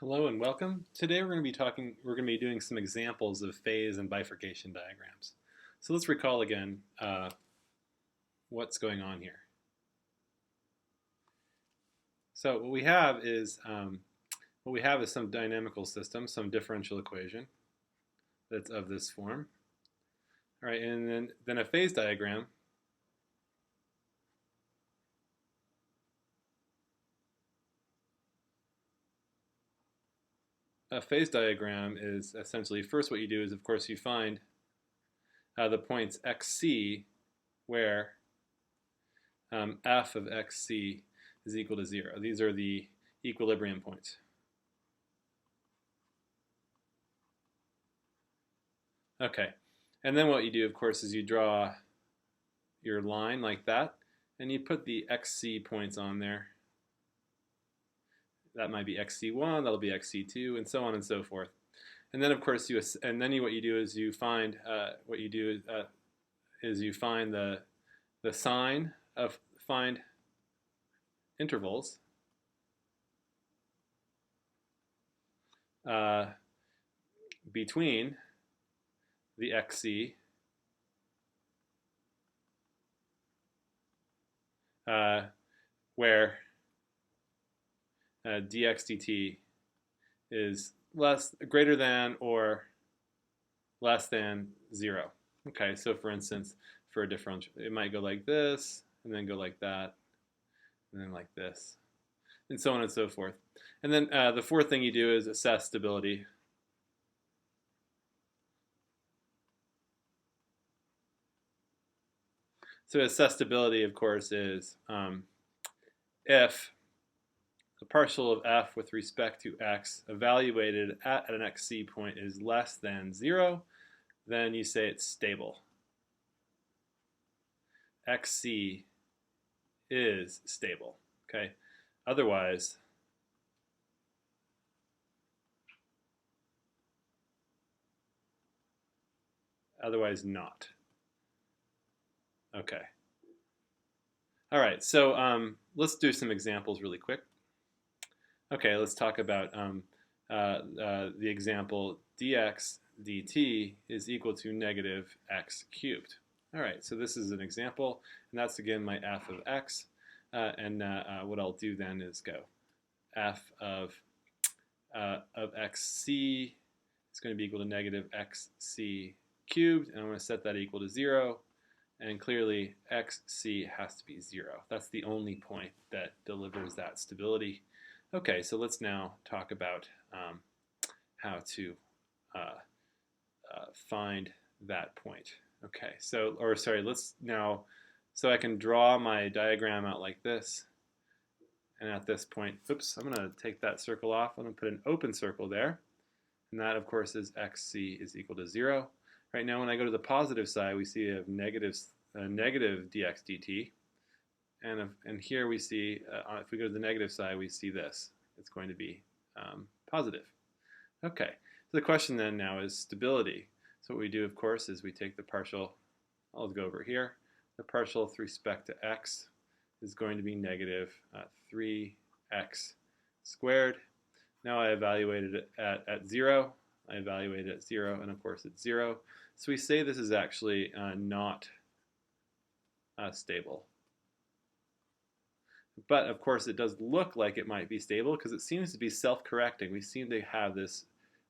Hello and welcome. Today we're going to be doing some examples of phase and bifurcation diagrams. So let's recall again what's going on here. So what we have is some dynamical system, some differential equation that's of this form. All right, and then a phase diagram. A phase diagram is essentially, first what you do is, of course, you find the points xc where f of xc is equal to 0. These are the equilibrium points. Okay, and then what you do, of course, is you draw your line like that, and you put the xc points on there. That might be xc1, that'll be xc2, and so on and so forth. And then, of course, what you do is you find the sign of find intervals between the xc where dx dt is greater than or less than 0. Okay, so for instance, for a differential, it might go like this, and then go like that, and then like this, and so on and so forth. And then the fourth thing you do is assess stability. So assess stability, of course, is if the partial of f with respect to x evaluated at an xc point is less than 0, then you say it's stable. xc is stable. Okay. Otherwise not. Okay. All right. So let's do some examples really quick. Okay, let's talk about the example dx dt is equal to negative x cubed. All right, so this is an example, and that's again my f of x. What I'll do then is go f of xc is going to be equal to negative xc cubed, and I'm going to set that equal to 0. And clearly xc has to be 0. That's the only point that delivers that stability. Okay, so let's now talk about how to find that point. Okay, so I can draw my diagram out like this. And at this point, oops, I'm going to take that circle off. I'm going to put an open circle there. And that, of course, is xc is equal to 0. Right now, when I go to the positive side, we see a negative dx dt. And here we see, if we go to the negative side, we see this. It's going to be positive. Okay, so the question then now is stability. So what we do, of course, is we take the partial. I'll go over here. The partial with respect to x is going to be negative 3x squared. Now I evaluated it at 0. I evaluated it at 0, and of course it's 0. So we say this is actually not stable. But of course it does look like it might be stable because it seems to be self-correcting. We seem to have this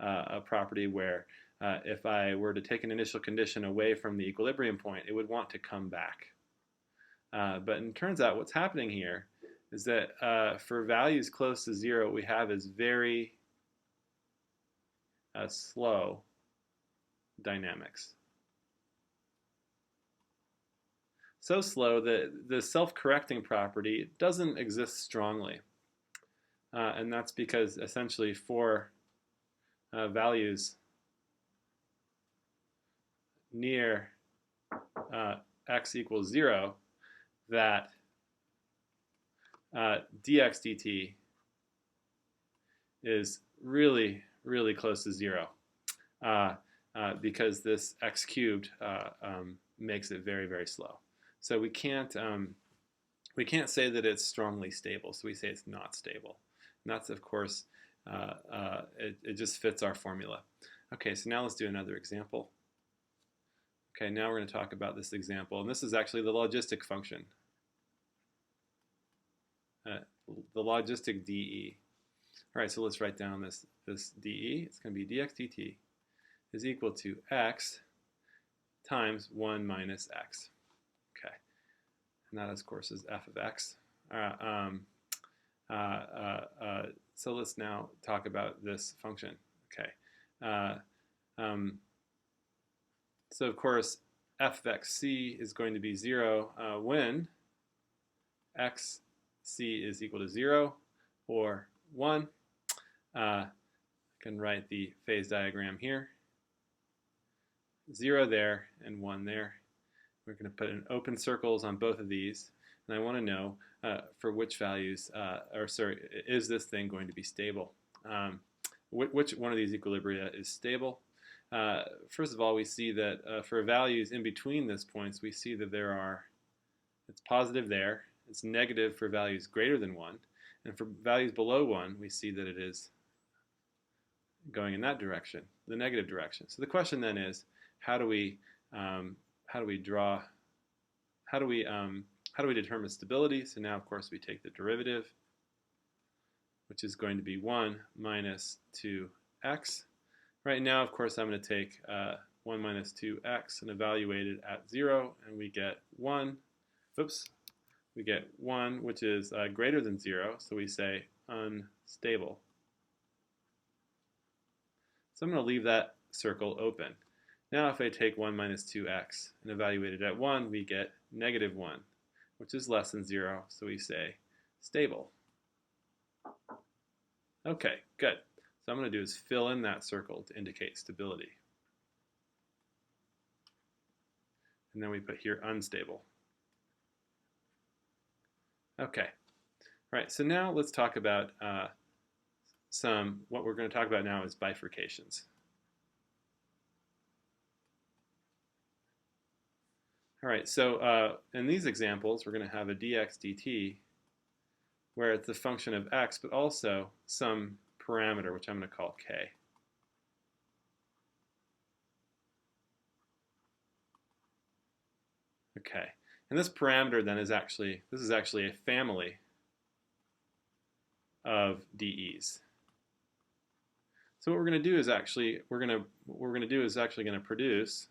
a property where if I were to take an initial condition away from the equilibrium point, it would want to come back. But it turns out what's happening here is that for values close to 0, what we have is very slow dynamics. So slow that the self-correcting property doesn't exist strongly. And that's because essentially for values near x equals 0, that dx dt is really, really close to 0 because this x cubed makes it very, very slow. So we can't say that it's strongly stable. So we say it's not stable. And that's, of course, it just fits our formula. Okay, so now let's do another example. Okay, now we're going to talk about this example, and this is actually the logistic function, the logistic dE. All right, so let's write down this dE. It's going to be dx dt is equal to x times 1 minus x. Okay, and that, of course, is f of x. So let's now talk about this function. Okay, so of course f of xc is going to be 0 when xc is equal to 0 or 1. I can write the phase diagram here. 0 there and 1 there. We're going to put in open circles on both of these, and I want to know for which values, is this thing going to be stable? Which one of these equilibria is stable? First of all, we see that for values in between these points, we see that it's positive there, it's negative for values greater than 1, and for values below 1, we see that it is going in that direction, the negative direction. So the question then is, how do we determine stability? So now, of course, we take the derivative, which is going to be 1 minus 2x. Right now, of course, I'm going to take 1 minus 2x and evaluate it at 0, and we get 1. Oops. We get 1, which is greater than 0, so we say unstable. So I'm going to leave that circle open. Now if I take 1 minus 2x and evaluate it at 1, we get negative 1, which is less than 0, so we say stable. Okay, good. So I'm going to do is fill in that circle to indicate stability. And then we put here unstable. Okay. All right, so now let's talk about what we're going to talk about now is bifurcations. All right, so in these examples, we're going to have a dx dt where it's a function of x, but also some parameter, which I'm going to call k. Okay, and this parameter then is actually a family of dEs. So what we're going to do is actually going to produce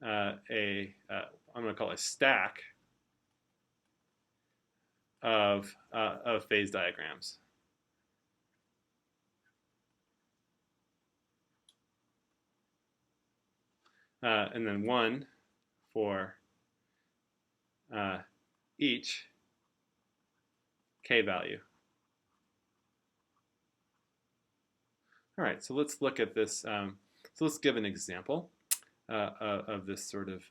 I'm going to call it a stack of phase diagrams. And then 1 for each k value. All right, so let's look at this. So let's give an example of this sort of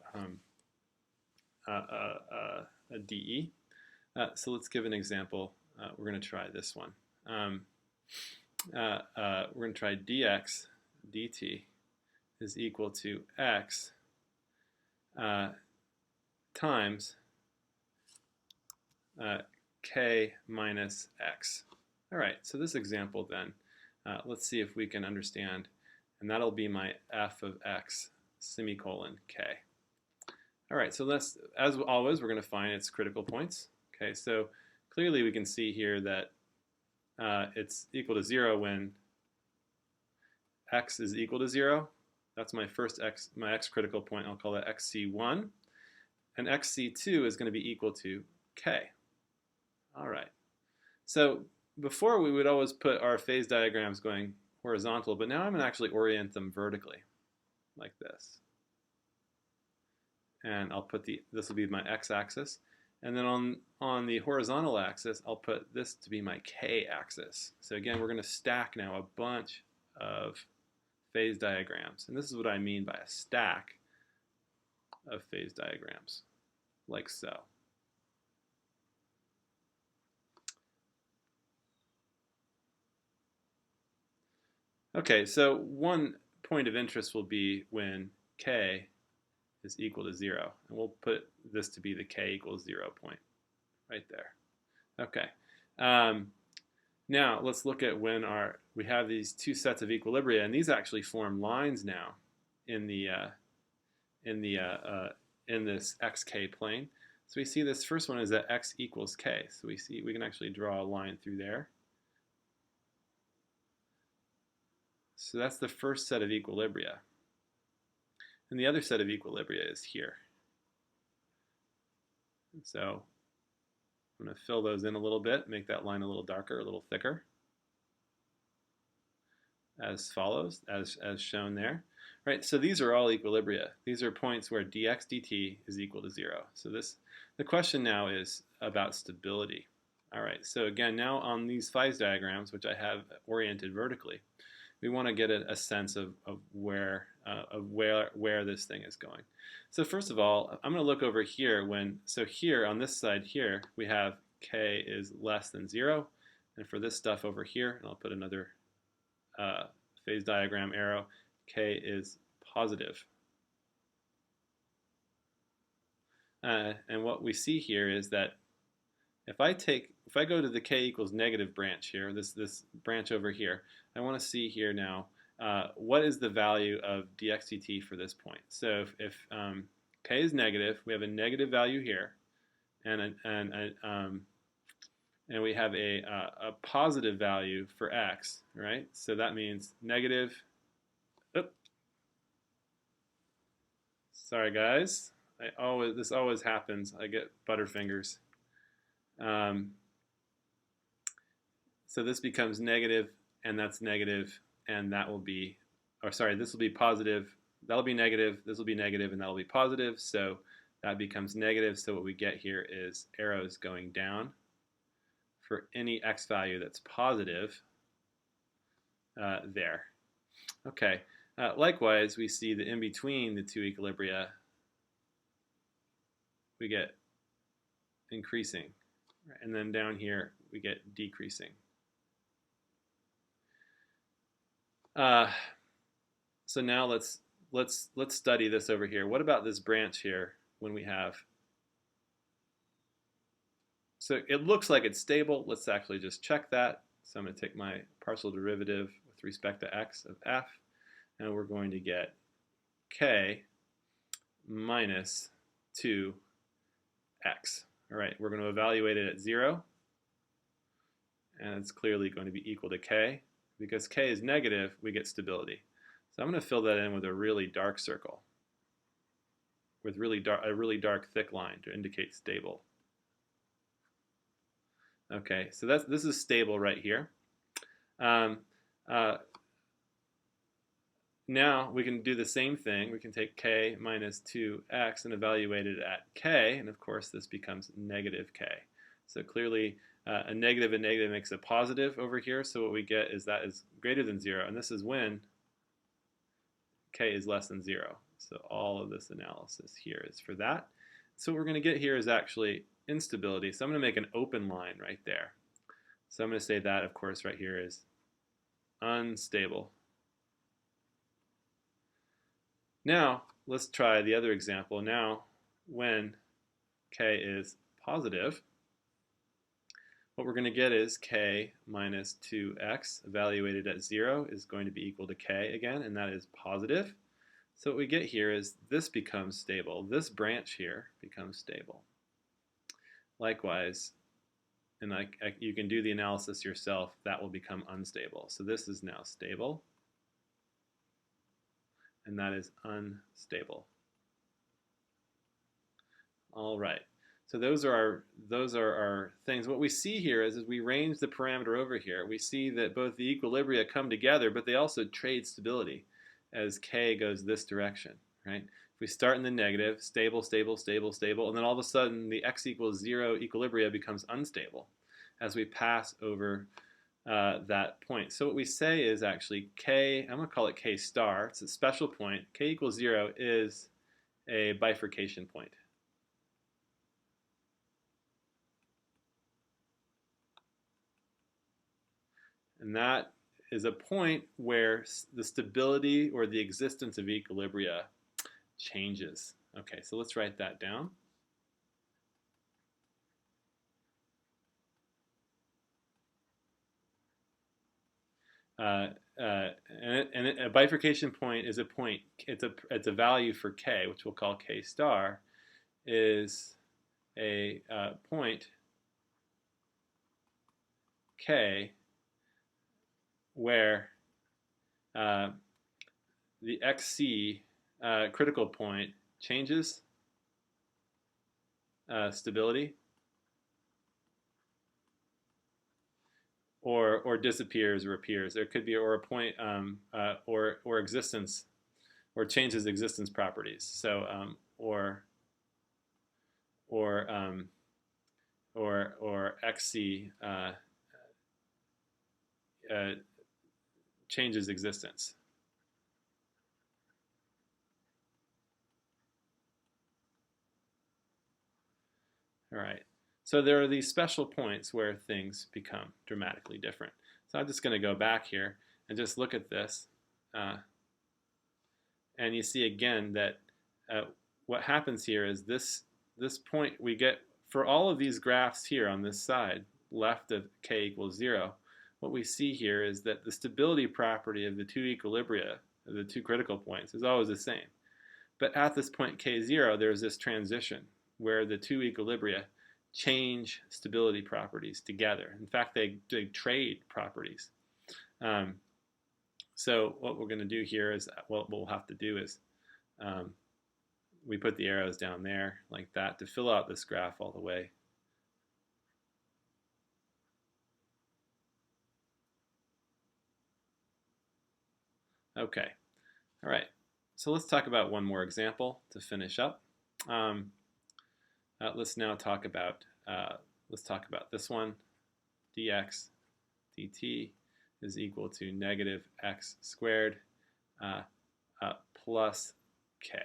a dE. So let's give an example. We're going to try this one. We're going to try dx dt is equal to x times k minus x. All right, so this example then, let's see if we can understand, and that'll be my f of x semicolon k. All right, so let's, as always, we're going to find its critical points. Okay, so clearly we can see here that it's equal to 0 when x is equal to 0. That's my first x, my x critical point. I'll call that xc1. And xc2 is going to be equal to k. All right. So before we would always put our phase diagrams going horizontal, but now I'm going to actually orient them vertically, like this. And I'll put this will be my x-axis. And then on the horizontal axis, I'll put this to be my k-axis. So again, we're going to stack now a bunch of phase diagrams. And this is what I mean by a stack of phase diagrams, like so. Okay, so one point of interest will be when k is equal to 0. And we'll put this to be the k equals 0 point right there. Okay. Now let's look at when we have these two sets of equilibria, and these actually form lines now in the in the in this xk plane. So we see this first one is at x equals k. So we can actually draw a line through there. So that's the first set of equilibria. And the other set of equilibria is here. So I'm going to fill those in a little bit, make that line a little darker, a little thicker, as follows, as shown there. Right, so these are all equilibria. These are points where dx dt is equal to 0. So the question now is about stability. All right, so again, now on these phase diagrams, which I have oriented vertically, we want to get a sense of where this thing is going. So first of all, I'm going to look over here so here on this side here, we have k is less than 0. And for this stuff over here, and I'll put another phase diagram arrow, k is positive. And what we see here is that if I go to the k equals negative branch here, this branch over here, I want to see here now what is the value of dx dt for this point. So if k is negative, we have a negative value here, and we have a positive value for x, right? So that means negative. Oops. Sorry guys, this always happens. I get butterfingers. So this becomes negative, and that's negative, and that will be, or sorry, this will be positive, that'll be negative, this will be negative, and that'll be positive, so that becomes negative. So what we get here is arrows going down for any x value that's positive there. Okay, likewise, we see that in between the two equilibria, we get increasing, and then down here we get decreasing. So now let's study this over here. What about this branch here when we have? So it looks like it's stable. Let's actually just check that. So I'm going to take my partial derivative with respect to x of f, and we're going to get k minus 2x. All right, we're going to evaluate it at 0, and it's clearly going to be equal to k. Because k is negative, we get stability. So I'm going to fill that in with a really dark circle, with a really dark thick line to indicate stable. Okay, so this is stable right here. Now we can do the same thing. We can take k minus 2x and evaluate it at k, and of course this becomes negative k. So clearly a negative and negative makes a positive over here, so what we get is that is greater than 0, and this is when k is less than 0. So all of this analysis here is for that. So what we're going to get here is actually instability. So I'm going to make an open line right there. So I'm going to say that, of course, right here is unstable. Now let's try the other example. Now when k is positive, what we're going to get is k minus 2x evaluated at 0 is going to be equal to k again, and that is positive. So what we get here is this becomes stable. This branch here becomes stable. Likewise, and you can do the analysis yourself, that will become unstable. So this is now stable, and that is unstable. All right. So those are our things. What we see here is as we range the parameter over here, we see that both the equilibria come together, but they also trade stability as k goes this direction, right? If we start in the negative, stable, stable, stable, stable, and then all of a sudden the x equals 0 equilibria becomes unstable as we pass over that point. So what we say is actually k, I'm going to call it k star. It's a special point. K equals 0 is a bifurcation point. And that is a point where the stability or the existence of equilibria changes. Okay, so let's write that down. and a bifurcation point is a point. It's a value for k, which we'll call k star, is a point k where the xc critical point changes stability or disappears or appears. There could be or a point or existence or changes existence properties. So or xc changes existence. All right. So there are these special points where things become dramatically different. So I'm just going to go back here and just look at this. And you see again that what happens here is this point we get for all of these graphs here on this side, left of k equals 0, what we see here is that the stability property of the two equilibria, of the two critical points, is always the same. But at this point k0, there's this transition where the two equilibria change stability properties together. In fact, they trade properties. So what we're going to do here is, what we'll have to do is we put the arrows down there like that to fill out this graph all the way. Okay, all right. So let's talk about one more example to finish up. Let's now talk about this one. Dx dt is equal to negative x squared plus k.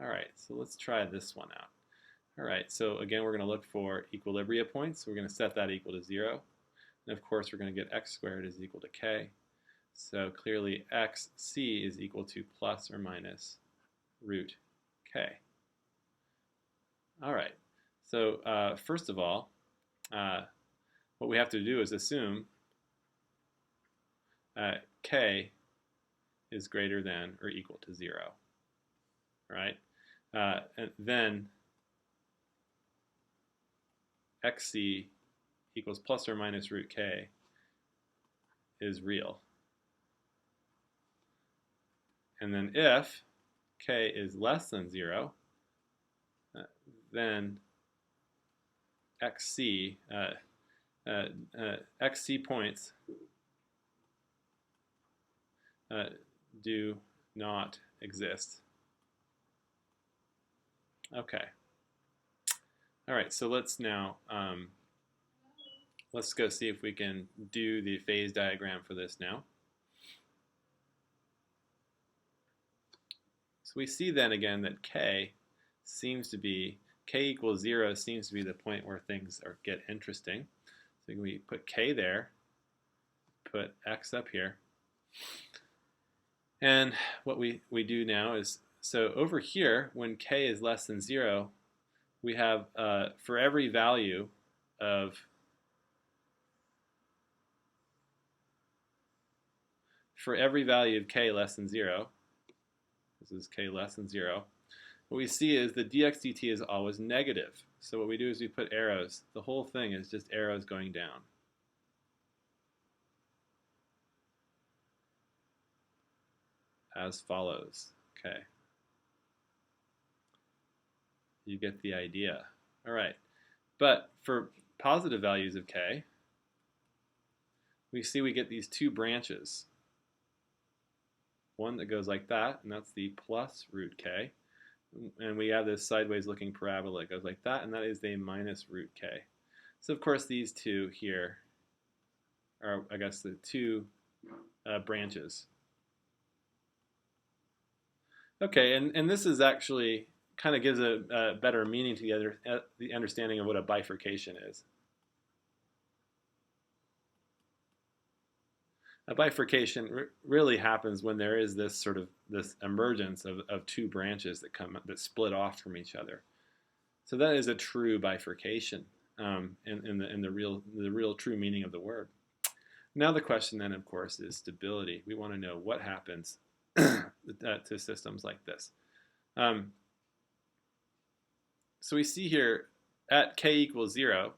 All right, so let's try this one out. All right, so again, we're going to look for equilibria points. We're going to set that equal to 0. And of course, we're going to get x squared is equal to k. So clearly, xc is equal to plus or minus root k. All right, so first of all, what we have to do is assume k is greater than or equal to 0, right? And then xc equals plus or minus root k is real. And then if k is less than 0, then xc points do not exist. Okay. All right, so let's now let's go see if we can do the phase diagram for this now. So we see then again that k equals 0 seems to be the point where things get interesting. So we put k there, put x up here. And what we do now is, so over here, when k is less than 0, we have for every value of k less than 0, this is k less than 0, what we see is the dx dt is always negative. So what we do is we put arrows. The whole thing is just arrows going down. As follows. Okay. You get the idea. All right. But for positive values of k, we see we get these two branches. One that goes like that, and that's the plus root k. And we have this sideways looking parabola that goes like that, and that is a minus root k. So of course these two here are, I guess, the two branches. Okay, and this is actually kind of gives a better meaning to the understanding of what a bifurcation is. A bifurcation really happens when there is this sort of this emergence of two branches that split off from each other. So that is a true bifurcation in the real true meaning of the word. Now the question then, of course, is stability. We want to know what happens to systems like this. So we see here at k equals 0,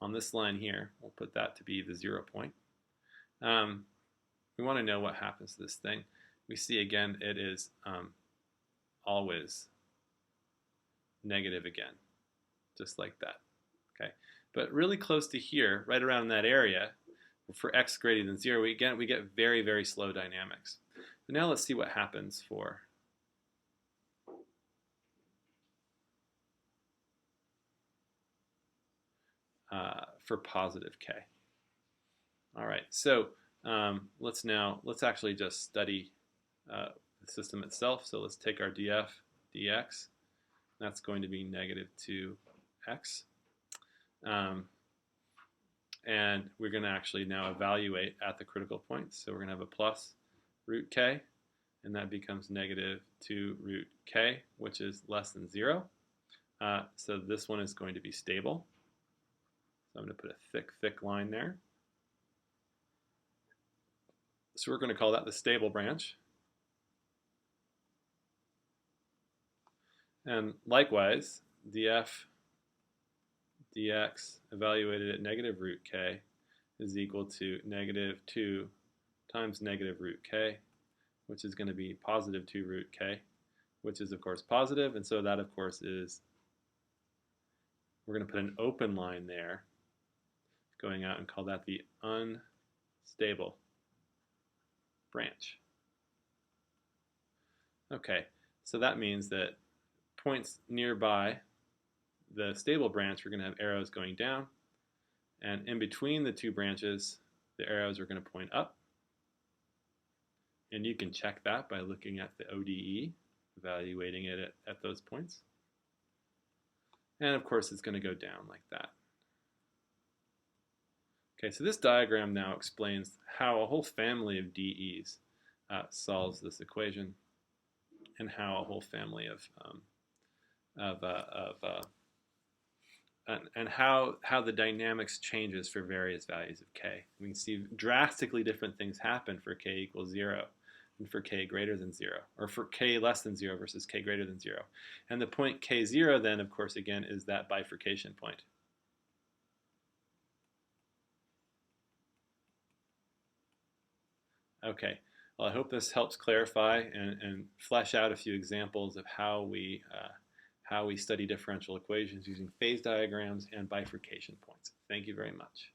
on this line here, we'll put that to be the 0 point. We want to know what happens to this thing. We see again it is always negative again, just like that. Okay, but really close to here, right around that area, for x greater than 0, we get very, very slow dynamics. So now let's see what happens for positive k. All right, so let's actually just study the system itself. So let's take our df dx. That's going to be negative 2x. And we're going to actually now evaluate at the critical points. So we're going to have a plus root k, and that becomes negative 2 root k, which is less than 0. So this one is going to be stable. So I'm going to put a thick, thick line there. So we're going to call that the stable branch. And likewise, df dx evaluated at negative root k is equal to negative 2 times negative root k, which is going to be positive 2 root k, which is of course positive, and so that of course is, we're going to put an open line there going out and call that the unstable branch. Okay, so that means that points nearby the stable branch, we're going to have arrows going down, and in between the two branches, the arrows are going to point up. And you can check that by looking at the ODE, evaluating it at those points. And of course, it's going to go down like that. Okay, so this diagram now explains how a whole family of DEs solves this equation, and how a whole family and how the dynamics changes for various values of k. We can see drastically different things happen for k equals 0 and for k greater than 0, or for k less than 0 versus k greater than 0. And the point k0 then, of course, again, is that bifurcation point. Okay, well, I hope this helps clarify and flesh out a few examples of how we study differential equations using phase diagrams and bifurcation points. Thank you very much.